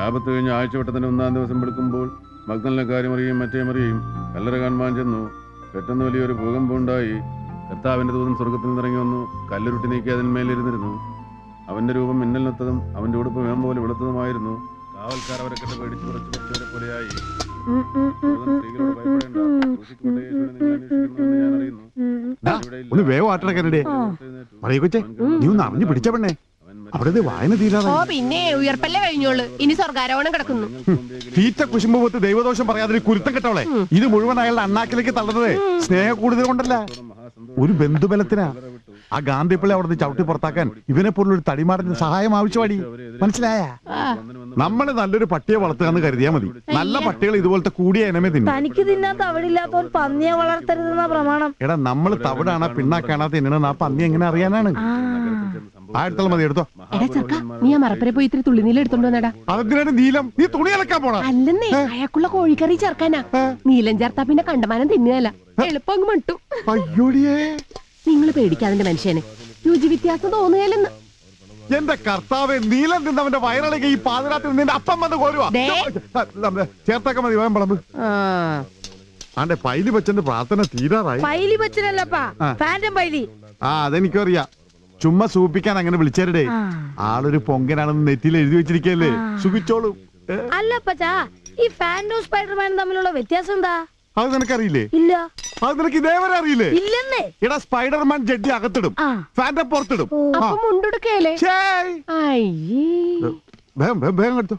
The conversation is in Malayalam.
ശാബത്ത് കഴിഞ്ഞ് ആഴ്ചവട്ടത്തിന്റെ 1-ാം ദിവസം വെളുക്കുമ്പോൾ മഗ്ദലിനെ കാര്യമറിയും മറ്റേ മറിയും കല്ലറ കാണുവാൻ ചെന്നു. പെട്ടെന്ന് വലിയൊരു ഭൂകമ്പം ഉണ്ടായി. കർത്താവിന്റെ ദൂതൻ സ്വർഗത്തിൽ നിന്നിറങ്ങി വന്നു. കല്ലുരുട്ടി നീക്കി അതിന്മേലിരുന്നിരുന്നു. അവന്റെ രൂപം മിന്നലിനൊത്തതും അവന്റെ ഉടുപ്പ് വേം പോലെ വെളുത്തതുമായിരുന്നു. കാവൽക്കാർ അവരെ കണ്ട് പേടിച്ച് കുറച്ച് പഠിച്ചവരെ പോലെയായി. സ്ത്രീകളോട് ഭയപ്പെടേണ്ട, ക്രൂശിക്കപ്പെട്ട യേശുവിനെ നിങ്ങൾ അന്വേഷിക്കുന്നുവെന്ന് ഞാൻ അറിയുന്നു. നീ ഒന്ന് അറിഞ്ഞു പിടിച്ച പെണ്ണേ, അവിടെ വായന തീരാതെ. പിന്നെ ഉയർപ്പല്ലേ കഴിഞ്ഞോളൂ, ഇനി സ്വർഗാരോഹണം കിടക്കുന്നു. തീറ്റ കുശുമ്പത്ത് ദൈവദോഷം പറയാതെ കുരുത്തം കെട്ടോളെ. ഇത് മുഴുവൻ അയാളുടെ അണ്ണാക്കിലേക്ക് തള്ളുന്നത് സ്നേഹ കൂടുതൽ കൊണ്ടല്ല, ഒരു ബന്ധുബലത്തിനാ. ആ ഗാന്ധിപ്പിള്ളി അവിടുന്ന് ചവിട്ടി പുറത്താക്കാൻ ഇവനെ പോലുള്ളൊരു തടിമാറിന്റെ സഹായം ആവശ്യമാടി. മനസ്സിലായ? നമ്മള് നല്ലൊരു പട്ടിയെ വളർത്തുകയെന്ന് കരുതിയാ മതി. നല്ല പട്ടികൾ ഇതുപോലത്തെ കൂടിയ ഇനമേ തിന്നും. തനിക്ക് തിന്നാൻ തവിടില്ലാത്തവൻ പന്നിയെ വളർത്തരുതെന്ന പ്രമാണം. എടാ, നമ്മള് തവിടാണ് പിണ്ണാക്കാണാ തിന്നണെന്ന് ആ പന്നി എങ്ങനെ അറിയാനാണ്? ആയിരത്തോളം മതി, എടുത്തോ. നീ ആ മറപ്പരെ പോയി ഇത്തിരി തുള്ളിനീലം എടുത്തോണ്ട് വന്നടാ. അതെന്തിനാണ് നീലം? നീ തുണി അലക്കാൻ പോണ? അല്ലെന്നേ, അയാൾക്കുള്ള കോഴിക്കറി ചേർക്കാനാ. നീലം ചേർത്താ പിന്നെ കണ്ടമാനം തിന്നുകയല്ല, എളുപ്പം അങ്ങ് മട്ടു. അയ്യോടിയേ, നിങ്ങൾ പേടിക്കാതിന്റെ മനുഷ്യനെ, രുചി വ്യത്യാസം തോന്നുകയല്ലെന്ന്. എന്റെ കർത്താവ്, നീലം തിന്നവന്റെ വയറിളകി ഈ പാതിരാത്രി നിന്റെ അപ്പം വന്ന് കോരുവാ. ചേർത്താക്കാൻ മതി, വേഗം വിളമ്പ്. ആണ്ടെ പൈലി ബച്ചന്റെ പ്രാർത്ഥന തീരാറായി. പൈലി ബച്ചനല്ലപ്പാ, ഫാന്റം പൈലി. അതെനിക്കറിയാം. ചുമ്മാ സൂപ്പിക്കാൻ അങ്ങനെ വിളിച്ചേരടേ. ആളൊരു പൊങ്കനാണെന്ന് നെറ്റിയിൽ എഴുതി വെച്ചിരിക്കല്ലേ, സുഖിച്ചോളൂ. അല്ലപ്പച്ചാ, ഈ ഫാന്റും സ്പൈഡർമാനും തമ്മിലുള്ള വ്യത്യാസം എന്താ? അത് നിനക്കറിയില്ലേ? ഇല്ല. അത് നിനക്ക് ഇതേവരെ അറിയില്ലേ? ഇല്ലെന്നേ. എടാ, സ്പൈഡർമാൻ ജഡ്ഡി അകത്തിടും, ഫാന്റം പുറത്തിടും. മുണ്ടെടുക്കല്ലേ? വേഗം എടുത്തു.